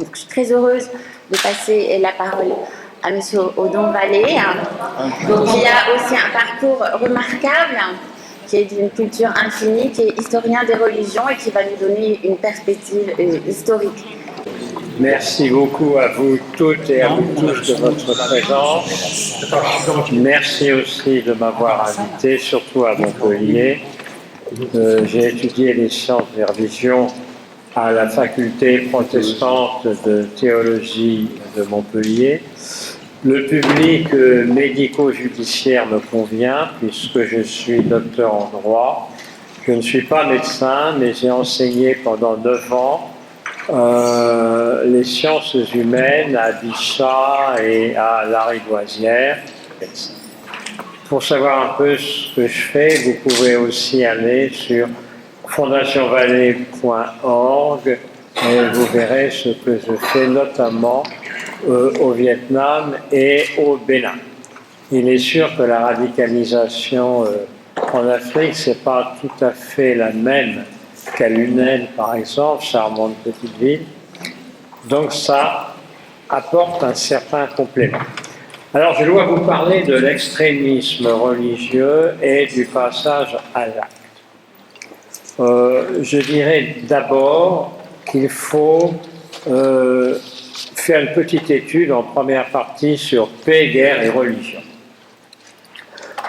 Donc, je suis très heureuse de passer la parole à M. Odon Vallée, donc, qui a aussi un parcours remarquable, qui est d'une culture infinie, qui est historien des religions et qui va nous donner une perspective historique. Merci beaucoup à vous toutes et à vous tous de votre présence. Merci aussi de m'avoir invité, surtout à Montpellier. J'ai étudié les sciences des religions à la faculté protestante de théologie de Montpellier. Le public médico-judiciaire me convient puisque je suis docteur en droit. Je ne suis pas médecin, mais j'ai enseigné pendant 9 ans les sciences humaines à Bichat et à Lariboisière. Pour savoir un peu ce que je fais, vous pouvez aussi aller sur fondationvallée.org et vous verrez ce que je fais notamment au Vietnam et au Bénin. Il est sûr que la radicalisation en Afrique, ce n'est pas tout à fait la même qu'à Lunel, par exemple, charmante petite ville. Donc ça apporte un certain complément. Alors je dois vous parler de l'extrémisme religieux et du passage à l'acte. Je dirais d'abord qu'il faut faire une petite étude en première partie sur paix, guerre et religion.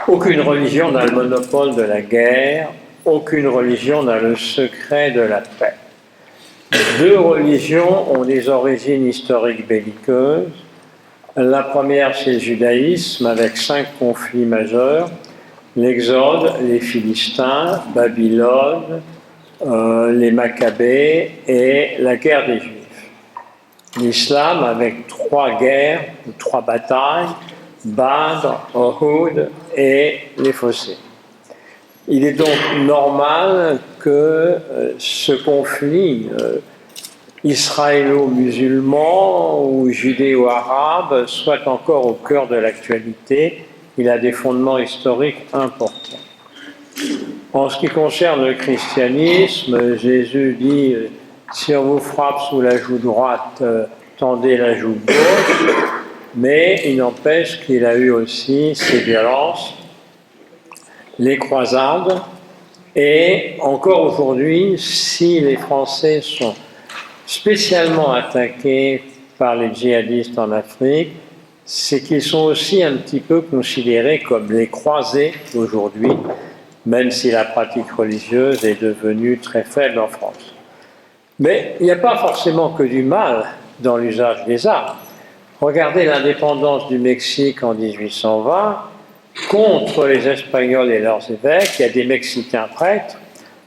Aucune religion n'a le monopole de la guerre, aucune religion n'a le secret de la paix. 2 religions ont des origines historiques belliqueuses. La première, c'est le judaïsme, avec 5 conflits majeurs: l'Exode, les Philistins, Babylone, les Maccabées et la guerre des Juifs. L'islam, avec 3 guerres, 3 batailles: Badr, Uhud et les fossés. Il est donc normal que ce conflit israélo-musulman ou judéo-arabe soit encore au cœur de l'actualité. Il a des fondements historiques importants. En ce qui concerne le christianisme, Jésus dit « Si on vous frappe sous la joue droite, tendez la joue gauche », mais il n'empêche qu'il a eu aussi ces violences, les croisades, et encore aujourd'hui, si les Français sont spécialement attaqués par les djihadistes en Afrique, c'est qu'ils sont aussi un petit peu considérés comme les croisés aujourd'hui, même si la pratique religieuse est devenue très faible en France. Mais il n'y a pas forcément que du mal dans l'usage des armes. Regardez l'indépendance du Mexique en 1820. Contre les Espagnols et leurs évêques, il y a des Mexicains prêtres,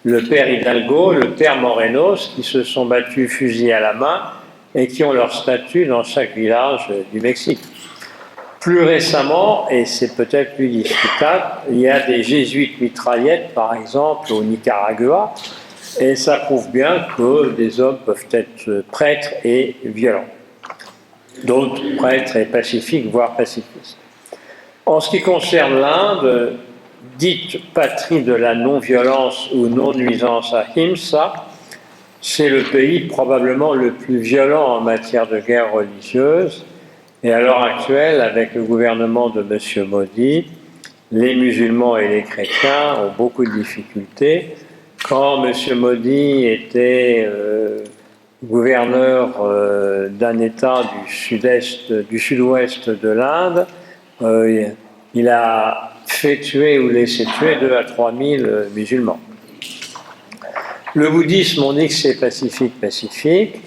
le père Hidalgo, le père Morenos, qui se sont battus fusil à la main et qui ont leur statue dans chaque village du Mexique. Plus récemment, et c'est peut-être plus discutable, il y a des jésuites mitraillettes, par exemple, au Nicaragua, et ça prouve bien que des hommes peuvent être prêtres et violents. D'autres prêtres et pacifiques, voire pacifistes. En ce qui concerne l'Inde, dite patrie de la non-violence ou non-nuisance à Ahimsa, c'est le pays probablement le plus violent en matière de guerre religieuse. Et à l'heure actuelle, avec le gouvernement de M. Modi, les musulmans et les chrétiens ont beaucoup de difficultés. Quand M. Modi était gouverneur d'un État du sud-ouest de l'Inde, il a fait tuer ou laissé tuer 2 à 3 000 musulmans. Le bouddhisme, on dit que c'est pacifique.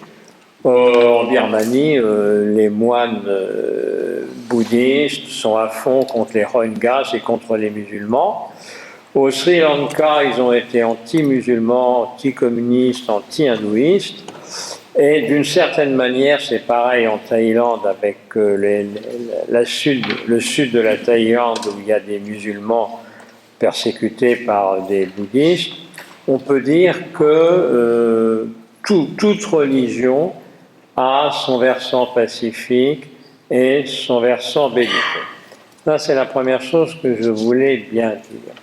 En Birmanie, les moines bouddhistes sont à fond contre les Rohingyas et contre les musulmans. Au Sri Lanka, ils ont été anti-musulmans, anti-communistes, anti-hindouistes. Et d'une certaine manière, c'est pareil en Thaïlande avec le sud de la Thaïlande où il y a des musulmans persécutés par des bouddhistes. On peut dire que toute religion a son versant pacifique et son versant belliqueux. Ça, c'est la première chose que je voulais bien dire.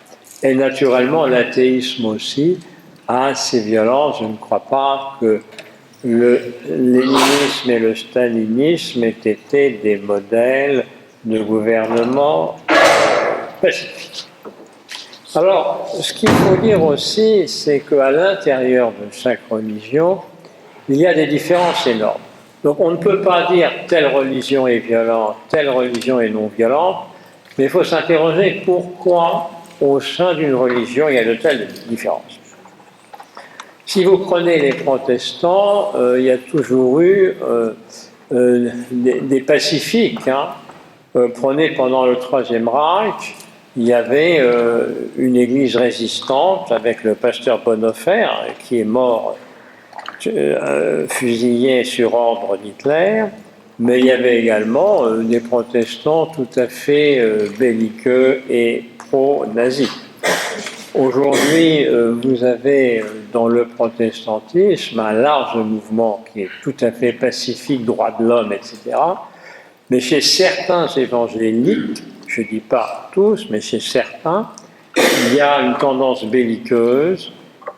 Et naturellement, l'athéisme aussi a ses violences. Je ne crois pas que le léninisme et le stalinisme aient été des modèles de gouvernement pacifique. Alors, ce qu'il faut dire aussi, c'est qu'à l'intérieur de chaque religion, il y a des différences énormes. Donc on ne peut pas dire telle religion est violente, telle religion est non violente, mais il faut s'interroger pourquoi au sein d'une religion il y a de telles différences. Si vous prenez les protestants, il y a toujours eu des pacifiques. Prenez pendant le Troisième Reich, il y avait une église résistante avec le pasteur Bonhoeffer qui est mort fusillé sur ordre d'Hitler, mais il y avait également des protestants tout à fait belliqueux et pro-nazis. Aujourd'hui, vous avez dans le protestantisme un large mouvement qui est tout à fait pacifique, droits de l'homme, etc. Mais chez certains évangéliques, je ne dis pas tous, mais chez certains, il y a une tendance belliqueuse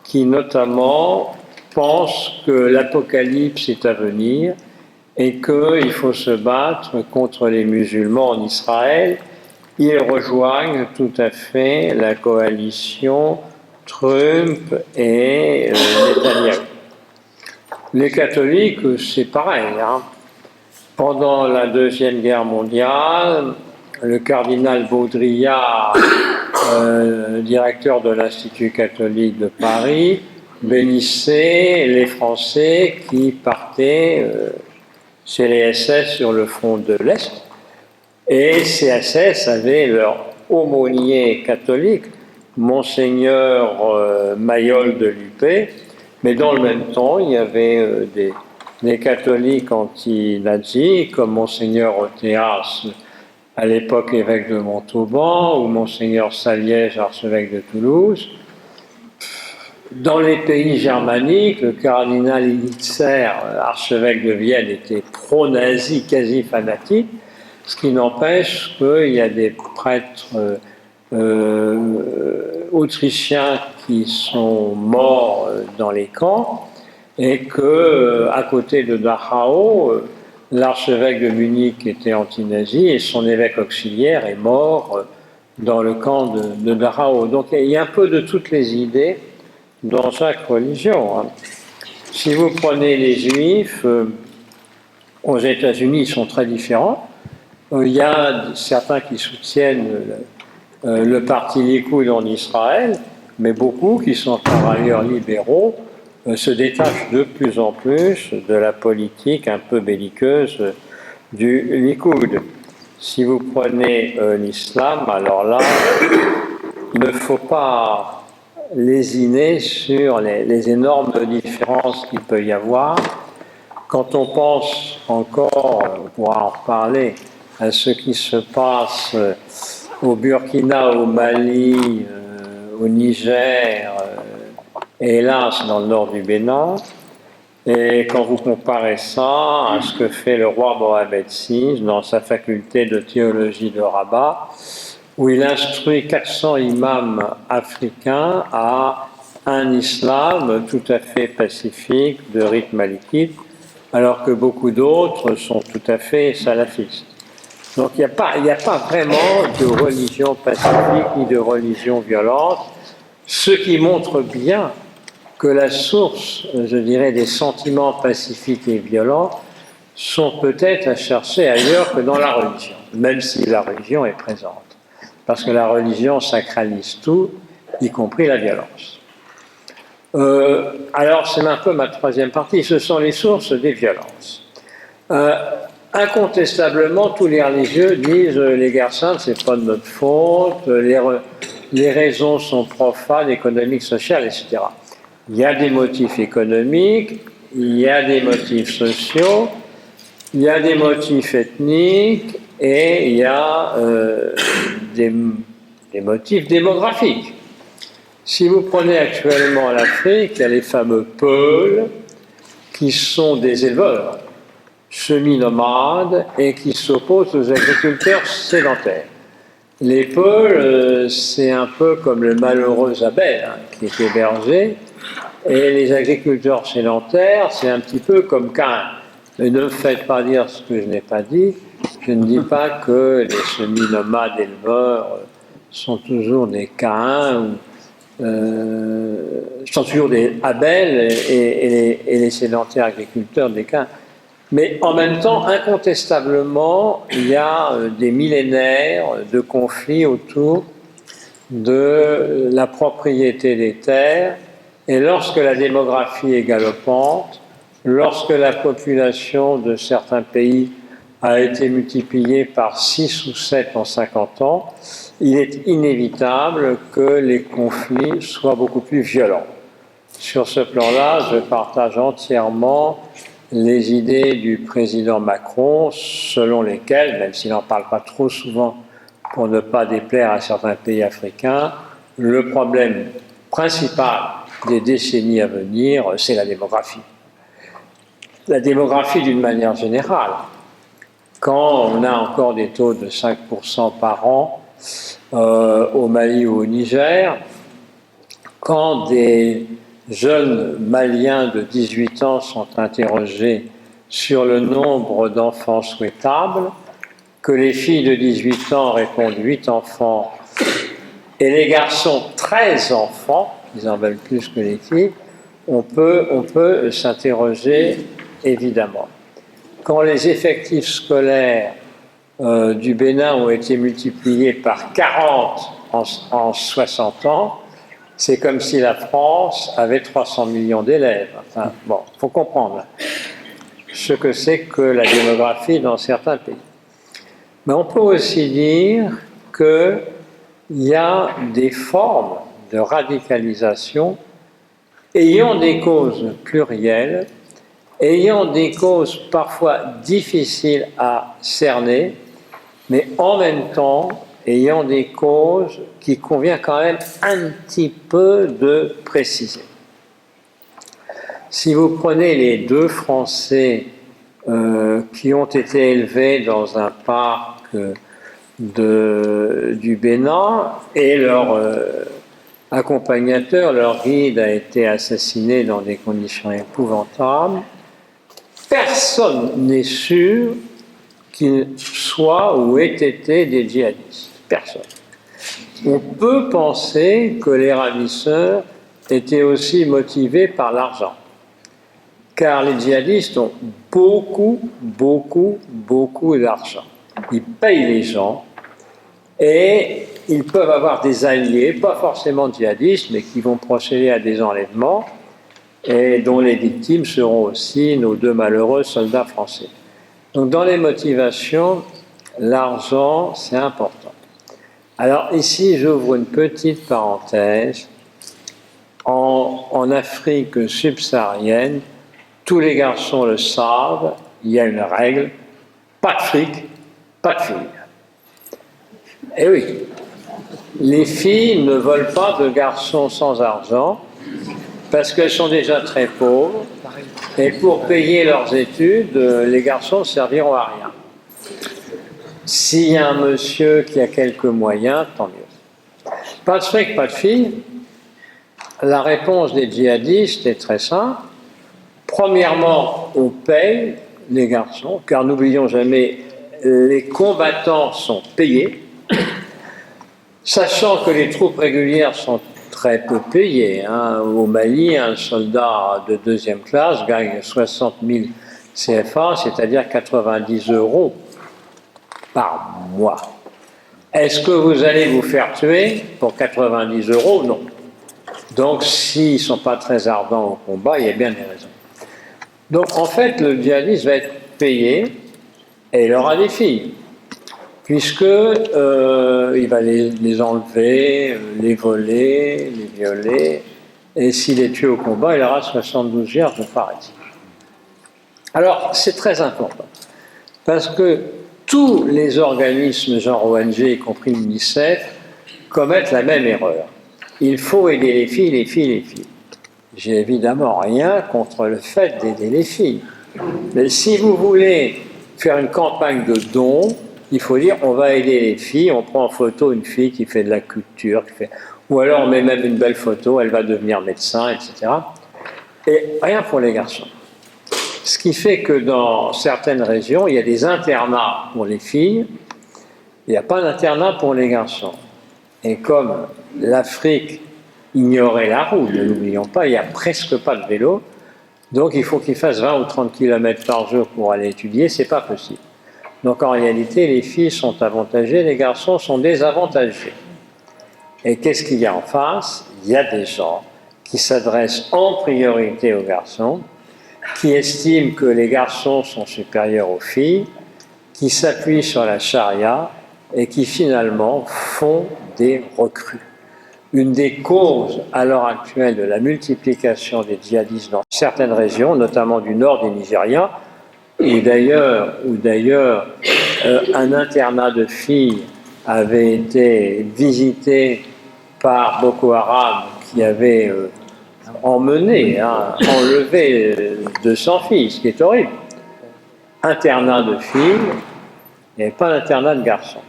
qui notamment pense que l'apocalypse est à venir et qu'il faut se battre contre les musulmans en Israël. Ils rejoignent tout à fait la coalition Trump et Netanyahu. Les catholiques, c'est pareil. Pendant la Deuxième Guerre mondiale, le cardinal Baudrillard, directeur de l'Institut catholique de Paris, bénissait les Français qui partaient chez les SS sur le front de l'Est. Et ces SS avaient leur aumônier catholique, Monseigneur Mayol de Lupé, mais dans le même temps, il y avait des catholiques anti-nazis, comme Monseigneur Othéas, à l'époque évêque de Montauban, ou Monseigneur Saliège, archevêque de Toulouse. Dans les pays germaniques, le cardinal Ilitzer, archevêque de Vienne, était pro-nazi, quasi fanatique, ce qui n'empêche qu'il y a des prêtres autrichiens qui sont morts dans les camps, et que à côté de Dachau, l'archevêque de Munich était anti-nazi et son évêque auxiliaire est mort dans le camp de Dachau. Donc il y a un peu de toutes les idées dans chaque religion. Si vous prenez les Juifs, aux États-Unis, ils sont très différents. Il y a certains qui soutiennent le parti Likoud en Israël, mais beaucoup qui sont par ailleurs libéraux se détachent de plus en plus de la politique un peu belliqueuse du Likoud. Si vous prenez l'islam, alors là, il ne faut pas lésiner sur les énormes différences qu'il peut y avoir. Quand on pense encore, on pourra en reparler, à ce qui se passe au Burkina, au Mali, au Niger, et hélas dans le nord du Bénin, et quand vous comparez ça à ce que fait le roi Mohamed VI dans sa faculté de théologie de Rabat, où il instruit 400 imams africains à un islam tout à fait pacifique, de rite malikite, alors que beaucoup d'autres sont tout à fait salafistes. Donc il n'y a pas vraiment de religion pacifique ni de religion violente, ce qui montre bien que la source, je dirais, des sentiments pacifiques et violents sont peut-être à chercher ailleurs que dans la religion, même si la religion est présente. Parce que la religion sacralise tout, y compris la violence. Alors, c'est un peu ma troisième partie, ce sont les sources des violences. Incontestablement, tous les religieux disent les guerres saintes, c'est pas de notre faute, les raisons sont profanes, économiques, sociales, etc. Il y a des motifs économiques, il y a des motifs sociaux, il y a des motifs ethniques et il y a des motifs démographiques. Si vous prenez actuellement l'Afrique, il y a les fameux Peuls qui sont des éleveurs semi-nomades et qui s'opposent aux agriculteurs sédentaires. Les Peuls, c'est un peu comme le malheureux Abel qui est hébergé Et les agriculteurs sédentaires, c'est un petit peu comme Caïn. Mais ne me faites pas dire ce que je n'ai pas dit. Je ne dis pas que les semi-nomades éleveurs sont toujours des Caïns, sont toujours des Abel et les sédentaires agriculteurs des Caïns. Mais en même temps, incontestablement, il y a des millénaires de conflits autour de la propriété des terres. Et lorsque la démographie est galopante, lorsque la population de certains pays a été multipliée par 6 ou 7 en 50 ans, il est inévitable que les conflits soient beaucoup plus violents. Sur ce plan-là, je partage entièrement les idées du président Macron, selon lesquelles, même s'il n'en parle pas trop souvent pour ne pas déplaire à certains pays africains, le problème principal des décennies à venir, c'est la démographie. La démographie d'une manière générale. Quand on a encore des taux de 5% par an au Mali ou au Niger, quand des jeunes Maliens de 18 ans sont interrogés sur le nombre d'enfants souhaitables, que les filles de 18 ans répondent 8 enfants et les garçons 13 enfants, ils en veulent plus que les filles, on peut s'interroger évidemment. Quand les effectifs scolaires du Bénin ont été multipliés par 40 en 60 ans, c'est comme si la France avait 300 millions d'élèves. Enfin, bon, il faut comprendre ce que c'est que la démographie dans certains pays. Mais on peut aussi dire qu'il y a des formes de radicalisation ayant des causes plurielles, ayant des causes parfois difficiles à cerner, mais en même temps ayant des causes qu'il convient quand même un petit peu de préciser. Si vous prenez les 2 Français qui ont été élevés dans un parc du Bénin et leur accompagnateur, leur guide a été assassiné dans des conditions épouvantables, personne n'est sûr qu'ils soient ou aient été des djihadistes. Personne. On peut penser que les ravisseurs étaient aussi motivés par l'argent, car les djihadistes ont beaucoup d'argent. Ils payent les gens et ils peuvent avoir des alliés, pas forcément djihadistes, mais qui vont procéder à des enlèvements et dont les victimes seront aussi nos 2 malheureux soldats français. Donc dans les motivations, l'argent, c'est important. Alors ici, j'ouvre une petite parenthèse. En Afrique subsaharienne, tous les garçons le savent, il y a une règle, pas de fric, pas de filles. Eh oui, les filles ne veulent pas de garçons sans argent, parce qu'elles sont déjà très pauvres, et pour payer leurs études, les garçons ne serviront à rien. S'il y a un monsieur qui a quelques moyens, tant mieux. Pas de fric, pas de filles. La réponse des djihadistes est très simple. Premièrement, on paye les garçons, car n'oublions jamais, les combattants sont payés, sachant que les troupes régulières sont très peu payées. Au Mali, un soldat de 2e classe gagne 60 000 CFA, c'est-à-dire 90 € par mois. Est-ce que vous allez vous faire tuer pour 90 €? Non. Donc, s'ils ne sont pas très ardents au combat, il y a bien des raisons. Donc, en fait, le djihadiste va être payé et il aura des filles, puisque il va les enlever, les voler, les violer, et s'il est tué au combat, il aura 72 vierges, paraît-il. Alors, c'est très important, parce que tous les organismes genre ONG, y compris l'UNICEF, commettent la même erreur. Il faut aider les filles, les filles, les filles. J'ai évidemment rien contre le fait d'aider les filles. Mais si vous voulez faire une campagne de dons, il faut dire on va aider les filles, on prend en photo une fille qui fait de la culture, ou alors on met même une belle photo, elle va devenir médecin, etc. Et rien pour les garçons. Ce qui fait que dans certaines régions, il y a des internats pour les filles, il n'y a pas d'internat pour les garçons. Et comme l'Afrique ignorait la roue, ne l'oublions pas, il n'y a presque pas de vélo, donc il faut qu'ils fassent 20 ou 30 km par jour pour aller étudier, c'est pas possible. Donc en réalité, les filles sont avantagées, les garçons sont désavantagés. Et qu'est-ce qu'il y a en face? Il y a des gens qui s'adressent en priorité aux garçons, qui estiment que les garçons sont supérieurs aux filles, qui s'appuient sur la charia et qui finalement font des recrues. Une des causes à l'heure actuelle de la multiplication des djihadistes dans certaines régions, notamment du nord du Nigeria, où d'ailleurs un internat de filles avait été visité par Boko Haram qui avait enlevé 200 filles, ce qui est horrible. Internat de filles, il n'y avait pas d'internat de garçons.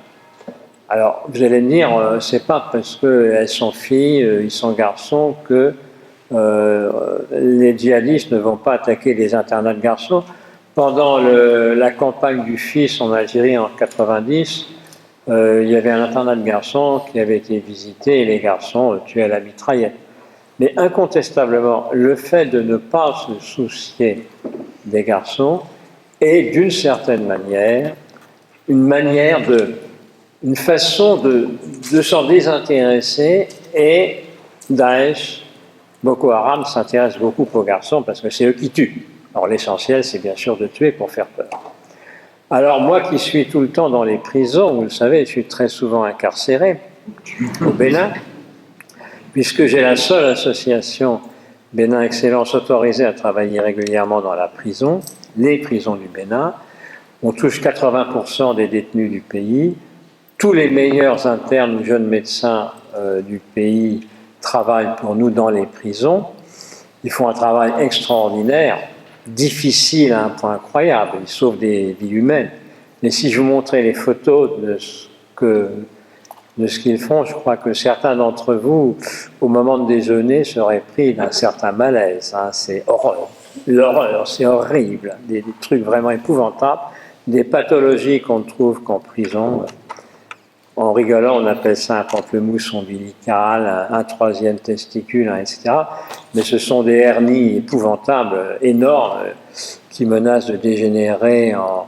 Alors, vous allez me dire, c'est pas parce qu'elles sont filles, ils sont garçons, que les djihadistes ne vont pas attaquer les internats de garçons. Pendant la campagne du Fils en Algérie en 90, il y avait un internat de garçons qui avait été visité et les garçons tués à la mitraillette. Mais incontestablement, le fait de ne pas se soucier des garçons est d'une certaine manière une façon de s'en désintéresser, et Daesh, Boko Haram s'intéresse beaucoup aux garçons parce que c'est eux qui tuent. Alors l'essentiel, c'est bien sûr de tuer pour faire peur. Alors moi qui suis tout le temps dans les prisons, vous le savez, je suis très souvent incarcéré au Bénin, puisque j'ai la seule association Bénin Excellence autorisée à travailler régulièrement dans la prison, les prisons du Bénin. On touche 80% des détenus du pays. Tous les meilleurs internes ou jeunes médecins du pays travaillent pour nous dans les prisons. Ils font un travail extraordinaire, difficile à un point incroyable. Ils sauvent des vies humaines. Mais si je vous montrais les photos de ce qu'ils font, je crois que certains d'entre vous, au moment de déjeuner, seraient pris d'un certain malaise. Hein. C'est l'horreur, c'est horrible. Des trucs vraiment épouvantables, des pathologies qu'on ne trouve qu'en prison. En rigolant, on appelle ça un pamplemousse ombilical, un troisième testicule, etc. Mais ce sont des hernies épouvantables, énormes, qui menacent de dégénérer en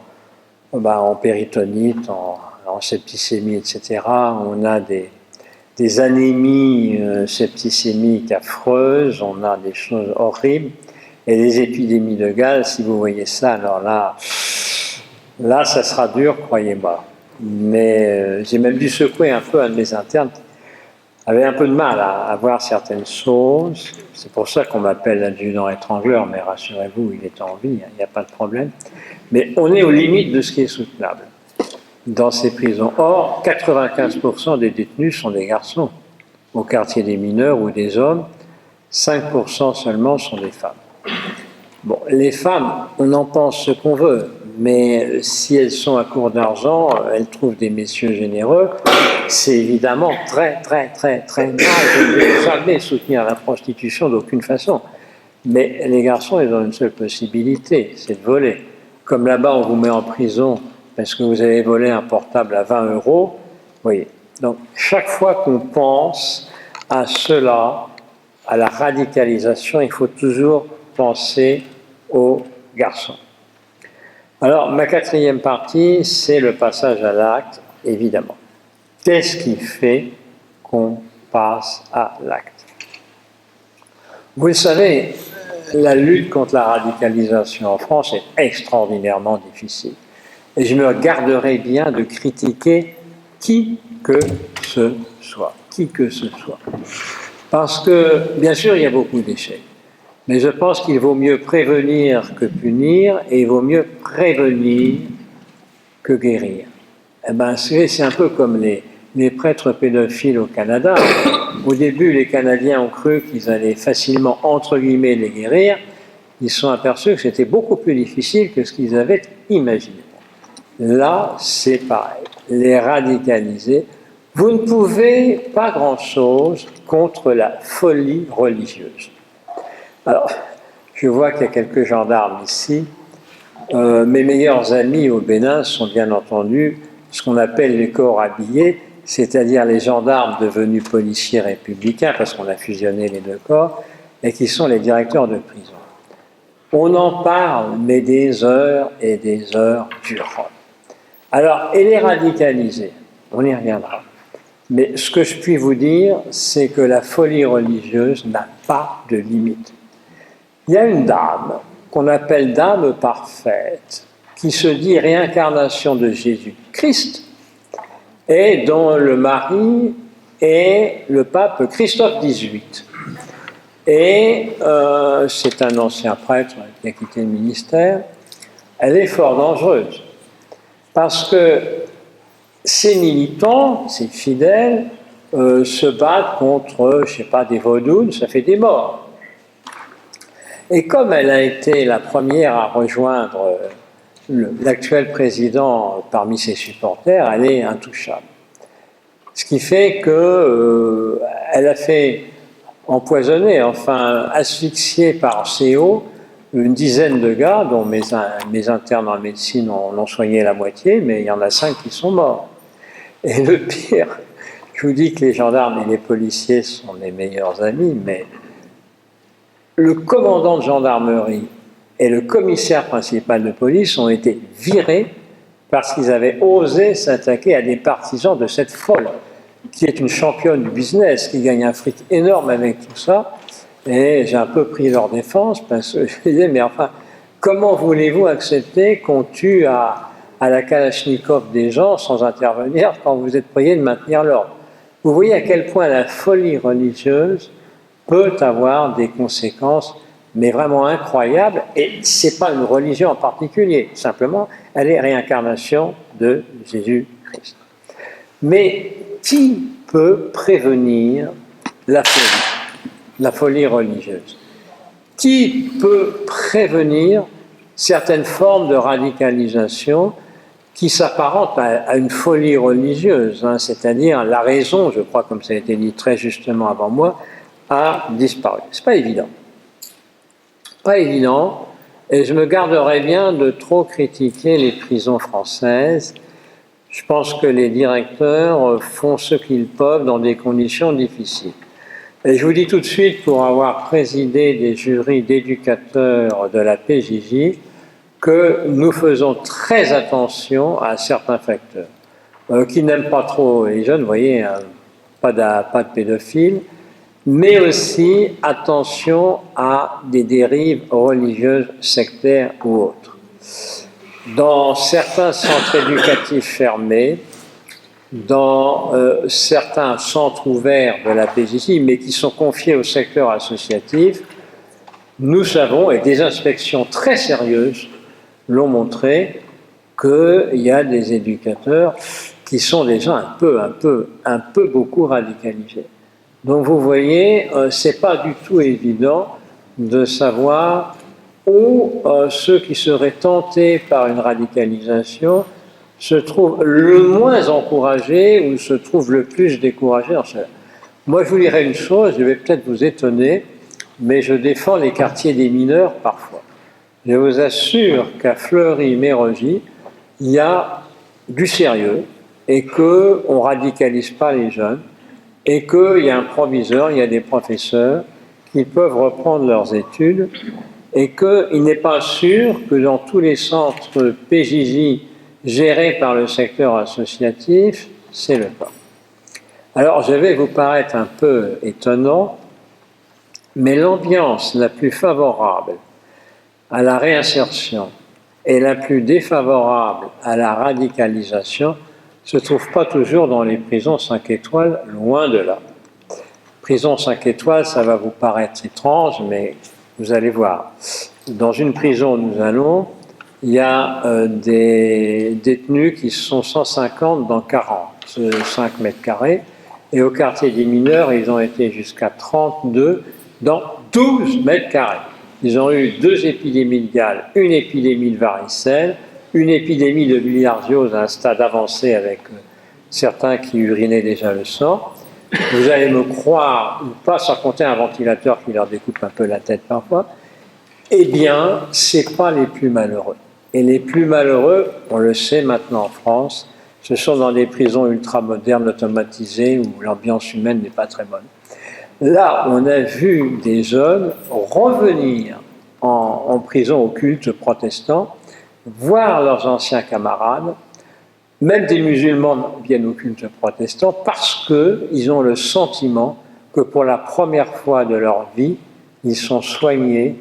péritonite, en septicémie, etc. On a des anémies septicémiques affreuses, on a des choses horribles, et des épidémies de gaz, si vous voyez ça, alors là, ça sera dur, croyez-moi. Mais j'ai même dû secouer un peu un de mes internes, avait un peu de mal à voir certaines choses. C'est pour ça qu'on m'appelle l'adjudant étrangleur, mais rassurez-vous, il est en vie, il n'y a pas de problème. Mais on est aux limites de ce qui est soutenable dans ces prisons. Or, 95% des détenus sont des garçons. Au quartier des mineurs ou des hommes, 5% seulement sont des femmes. Bon, les femmes, on en pense ce qu'on veut, mais si elles sont à court d'argent, elles trouvent des messieurs généreux, c'est évidemment très, très, très, très mal. Je ne vais jamais soutenir la prostitution d'aucune façon. Mais les garçons, ils ont une seule possibilité, c'est de voler. Comme là-bas, on vous met en prison parce que vous avez volé un portable à 20 €, vous voyez. Donc, chaque fois qu'on pense à cela, à la radicalisation, il faut toujours penser aux garçons. Alors, ma quatrième partie, c'est le passage à l'acte, évidemment. Qu'est-ce qui fait qu'on passe à l'acte? Vous le savez, la lutte contre la radicalisation en France est extraordinairement difficile. Et je me garderai bien de critiquer qui que ce soit. Parce que, bien sûr, il y a beaucoup d'échecs. Mais je pense qu'il vaut mieux prévenir que punir, et il vaut mieux prévenir que guérir. Eh ben, c'est un peu comme les prêtres pédophiles au Canada. Au début, les Canadiens ont cru qu'ils allaient facilement, entre guillemets, les guérir. Ils se sont aperçus que c'était beaucoup plus difficile que ce qu'ils avaient imaginé. Là, c'est pareil. Les radicaliser, vous ne pouvez pas grand-chose contre la folie religieuse. Alors, Je vois qu'il y a quelques gendarmes ici. Mes meilleurs amis au Bénin sont bien entendu ce qu'on appelle les corps habillés, c'est-à-dire les gendarmes devenus policiers républicains, parce qu'on a fusionné les deux corps, et qui sont les directeurs de prison. On en parle, mais des heures et des heures durant. Alors, elle est radicalisée, on y reviendra. Mais ce que je puis vous dire, c'est que la folie religieuse n'a pas de limite. Il y a une dame qu'on appelle dame parfaite, qui se dit réincarnation de Jésus-Christ, et dont le mari est le pape Christophe XVIII. Et c'est un ancien prêtre qui a quitté le ministère. Elle est fort dangereuse, parce que ces militants, ces fidèles, se battent contre, je ne sais pas, des vaudounes, ça fait des morts. Et comme elle a été la première à rejoindre l'actuel président parmi ses supporters, elle est intouchable. Ce qui fait qu'elle a fait empoisonner, enfin asphyxier par CO une dizaine de gars, dont mes internes en médecine en ont soigné la moitié, mais il y en a 5 qui sont morts. Et le pire, je vous dis que les gendarmes et les policiers sont mes meilleurs amis, mais le commandant de gendarmerie et le commissaire principal de police ont été virés parce qu'ils avaient osé s'attaquer à des partisans de cette folle, qui est une championne du business, qui gagne un fric énorme avec tout ça. Et j'ai un peu pris leur défense, parce que je disais, mais enfin, comment voulez-vous accepter qu'on tue à la Kalachnikov des gens sans intervenir quand vous êtes prié de maintenir l'ordre? Vous voyez à quel point la folie religieuse peut avoir des conséquences, mais vraiment incroyables, et ce n'est pas une religion en particulier, simplement, elle est réincarnation de Jésus-Christ. Mais qui peut prévenir la folie religieuse? Qui peut prévenir certaines formes de radicalisation qui s'apparentent à une folie religieuse, hein, c'est-à-dire la raison, je crois, comme ça a été dit très justement avant moi, a disparu. C'est pas évident. Pas évident, et je me garderai bien de trop critiquer les prisons françaises. Je pense que les directeurs font ce qu'ils peuvent dans des conditions difficiles. Et je vous dis tout de suite, pour avoir présidé des jurys d'éducateurs de la PJJ, que nous faisons très attention à certains facteurs. Qui n'aiment pas trop les jeunes, vous voyez, pas de pédophiles, mais aussi attention à des dérives religieuses, sectaires ou autres. Dans certains centres éducatifs fermés, dans certains centres ouverts de la PJJ, mais qui sont confiés au secteur associatif, nous savons, et des inspections très sérieuses l'ont montré, qu'il y a des éducateurs qui sont déjà un peu beaucoup radicalisés. Donc vous voyez, c'est pas du tout évident de savoir où ceux qui seraient tentés par une radicalisation se trouvent le moins encouragés ou se trouvent le plus découragés dans cela. Moi, je vous dirais une chose, je vais peut-être vous étonner, mais je défends les quartiers des mineurs parfois. Je vous assure qu'à Fleury-Mérogis, il y a du sérieux et qu'on ne radicalise pas les jeunes et qu'il y a un proviseur, il y a des professeurs qui peuvent reprendre leurs études et qu'il n'est pas sûr que dans tous les centres PJJ gérés par le secteur associatif, c'est le cas. Alors, je vais vous paraître un peu étonnant, mais l'ambiance la plus favorable à la réinsertion et la plus défavorable à la radicalisation ne se trouve pas toujours dans les prisons 5 étoiles, loin de là. Prison 5 étoiles, ça va vous paraître étrange, mais vous allez voir. Dans une prison où nous allons, il y a des détenus qui sont 150 dans 45 mètres carrés, et au quartier des mineurs, ils ont été jusqu'à 32 dans 12 mètres carrés. Ils ont eu 2 épidémies de gale, une épidémie de varicelle, une épidémie de bilharziose à un stade avancé avec certains qui urinaient déjà le sang. Vous allez me croire ou pas, sans compter un ventilateur qui leur découpe un peu la tête parfois. eh bien, ce n'est pas les plus malheureux. Et les plus malheureux, on le sait maintenant en France, ce sont dans des prisons ultramodernes, automatisées, où l'ambiance humaine n'est pas très bonne. Là, on a vu des jeunes revenir en prison au culte protestant, voir leurs anciens camarades, même des musulmans viennent au culte protestant, parce qu'ils ont le sentiment que pour la première fois de leur vie, ils sont soignés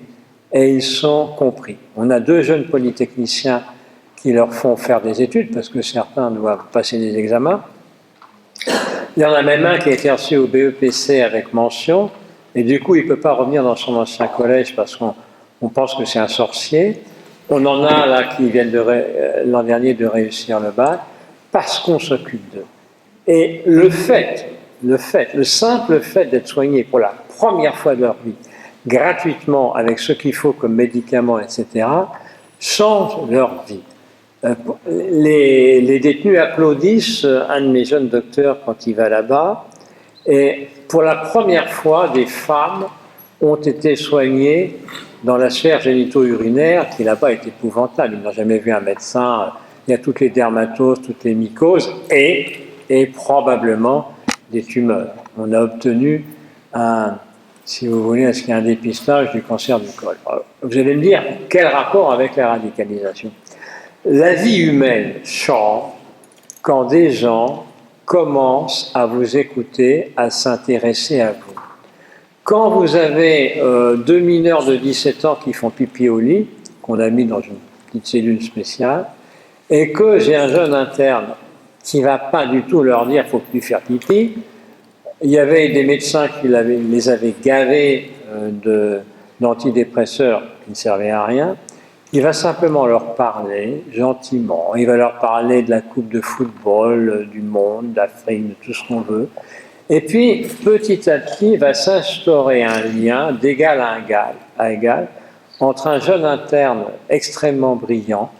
et ils sont compris. On a 2 jeunes polytechniciens qui leur font faire des études, parce que certains doivent passer des examens. Il y en a même un qui a été reçu au BEPC avec mention, et du coup, il ne peut pas revenir dans son ancien collège parce qu'on pense que c'est un sorcier. On en a là qui viennent l'an dernier de réussir le bac, parce qu'on s'occupe d'eux. Et le simple fait d'être soigné pour la première fois de leur vie, gratuitement, avec ce qu'il faut comme médicaments, etc., change leur vie. Les détenus applaudissent un de mes jeunes docteurs quand il va là-bas, et pour la première fois, des femmes ont été soignées dans la sphère génito-urinaire, qui là-bas est épouvantable. Ils n'ont jamais vu un médecin. Il y a toutes les dermatoses, toutes les mycoses, et probablement des tumeurs. On a obtenu si vous voulez, un dépistage du cancer du col. Alors, vous allez me dire, quel rapport avec la radicalisation? La vie humaine change quand des gens commencent à vous écouter, à s'intéresser à vous. Quand vous avez 2 mineurs de 17 ans qui font pipi au lit, qu'on a mis dans une petite cellule spéciale, et que j'ai un jeune interne qui ne va pas du tout leur dire « il faut plus faire pipi », il y avait des médecins qui les avaient gavés d'antidépresseurs qui ne servaient à rien. Il va simplement leur parler gentiment, il va leur parler de la coupe de football, du monde, d'Afrique, de tout ce qu'on veut. Et puis, petit à petit, va s'instaurer un lien d'égal à égal entre un jeune interne extrêmement brillant,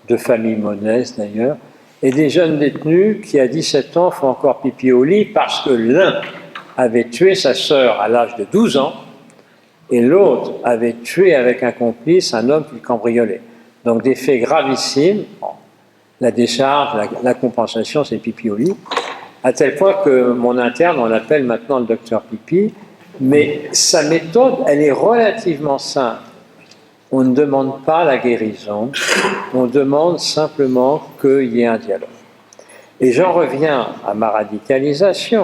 de famille modeste d'ailleurs, et des jeunes détenus qui, à 17 ans, font encore pipi au lit parce que l'un avait tué sa sœur à l'âge de 12 ans et l'autre avait tué avec un complice un homme qui cambriolait. Donc des faits gravissimes. La décharge, la compensation, c'est pipi au lit, à tel point que mon interne, on l'appelle maintenant le docteur Pipi, mais sa méthode, elle est relativement simple. On ne demande pas la guérison, on demande simplement qu'il y ait un dialogue. Et j'en reviens à ma radicalisation.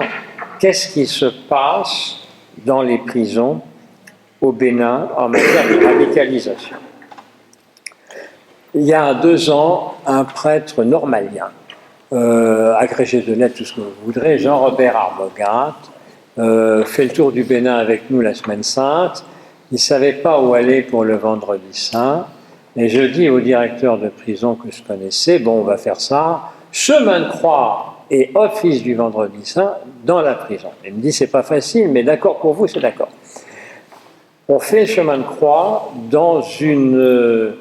Qu'est-ce qui se passe dans les prisons au Bénin en matière de radicalisation? Il y a 2 ans, un prêtre normalien, agrégé de lettres, tout ce que vous voudrez, Jean-Robert Arbogat, fait le tour du Bénin avec nous la semaine sainte. Il ne savait pas où aller pour le vendredi saint. Et je dis au directeur de prison que je connaissais, bon, on va faire ça, chemin de croix et office du vendredi saint dans la prison. Il me dit, c'est pas facile, mais d'accord pour vous, c'est d'accord. On fait le chemin de croix dans une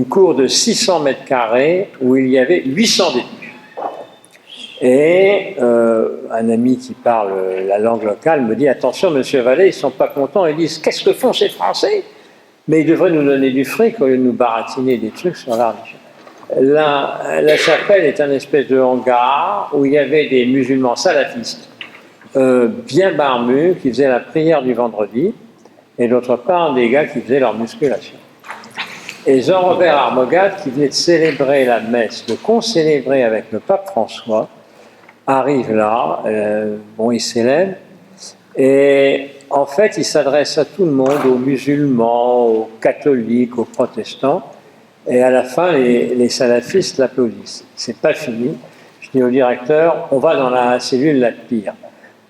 cour de 600 mètres carrés où il y avait 800 détenus. Et un ami qui parle la langue locale me dit « Attention, monsieur Vallée, ils ne sont pas contents. » Ils disent « Qu'est-ce que font ces Français ?» Mais ils devraient nous donner du fric au lieu de nous baratiner des trucs sur la religion. La chapelle est un espèce de hangar où il y avait des musulmans salafistes, bien barmus, qui faisaient la prière du vendredi, et d'autre part des gars qui faisaient leur musculation. Et Jean-Robert Arbogat, qui venait de célébrer la messe, de concélébrer avec le pape François, arrive là, il s'élève, et en fait, il s'adresse à tout le monde, aux musulmans, aux catholiques, aux protestants, et à la fin, les salafistes l'applaudissent. C'est pas fini. Je dis au directeur, on va dans la cellule la pire.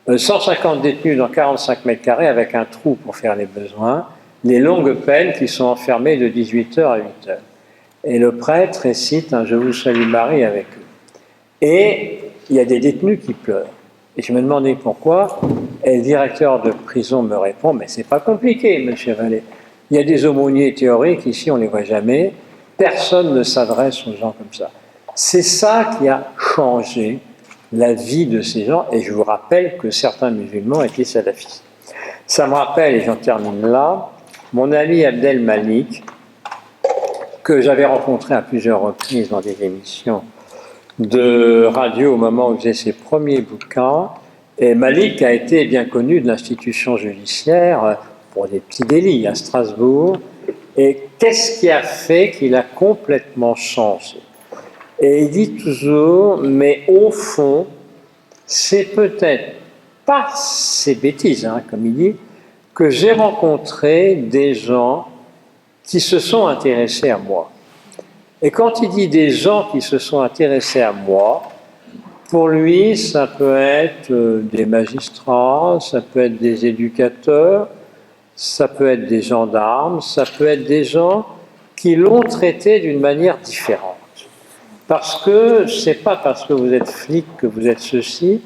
150 détenus dans 45 mètres carrés avec un trou pour faire les besoins, les longues peines qui sont enfermées de 18h à 8h. Et le prêtre récite un « Je vous salue Marie » avec eux. Et il y a des détenus qui pleurent. Et je me demandais pourquoi, et le directeur de prison me répond « Mais c'est pas compliqué, monsieur Vallée. Il y a des aumôniers théoriques, ici on les voit jamais, personne ne s'adresse aux gens comme ça. » C'est ça qui a changé la vie de ces gens, et je vous rappelle que certains musulmans étaient salafistes. Ça me rappelle, et j'en termine là, Mon ami Abdel Malik, que j'avais rencontré à plusieurs reprises dans des émissions de radio au moment où il faisait ses premiers bouquins, et Malik a été bien connu de l'institution judiciaire pour des petits délits à Strasbourg. Et qu'est-ce qui a fait qu'il a complètement changé? Et il dit toujours, mais au fond, c'est peut-être pas ces bêtises, comme il dit, que j'ai rencontré des gens qui se sont intéressés à moi. Et quand il dit des gens qui se sont intéressés à moi, pour lui, ça peut être des magistrats, ça peut être des éducateurs, ça peut être des gendarmes, ça peut être des gens qui l'ont traité d'une manière différente. Parce que c'est pas parce que vous êtes flic que vous êtes ceci.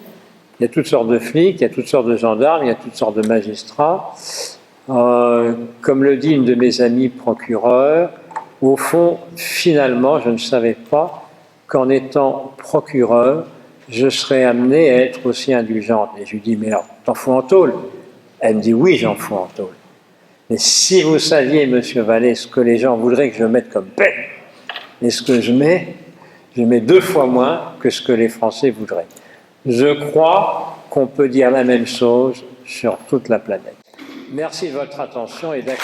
Il y a toutes sortes de flics, il y a toutes sortes de gendarmes, il y a toutes sortes de magistrats. Comme le dit une de mes amies procureure, au fond, finalement, je ne savais pas qu'en étant procureur, je serais amené à être aussi indulgente. Et je lui dis, mais alors, t'en fous en tôle? Elle me dit, oui, j'en fous en tôle. Mais si vous saviez, monsieur Vallée, ce que les gens voudraient que je mette comme peine, et ce que je mets 2 fois moins que ce que les Français voudraient. Je crois qu'on peut dire la même chose sur toute la planète. Merci de votre attention et d'accord.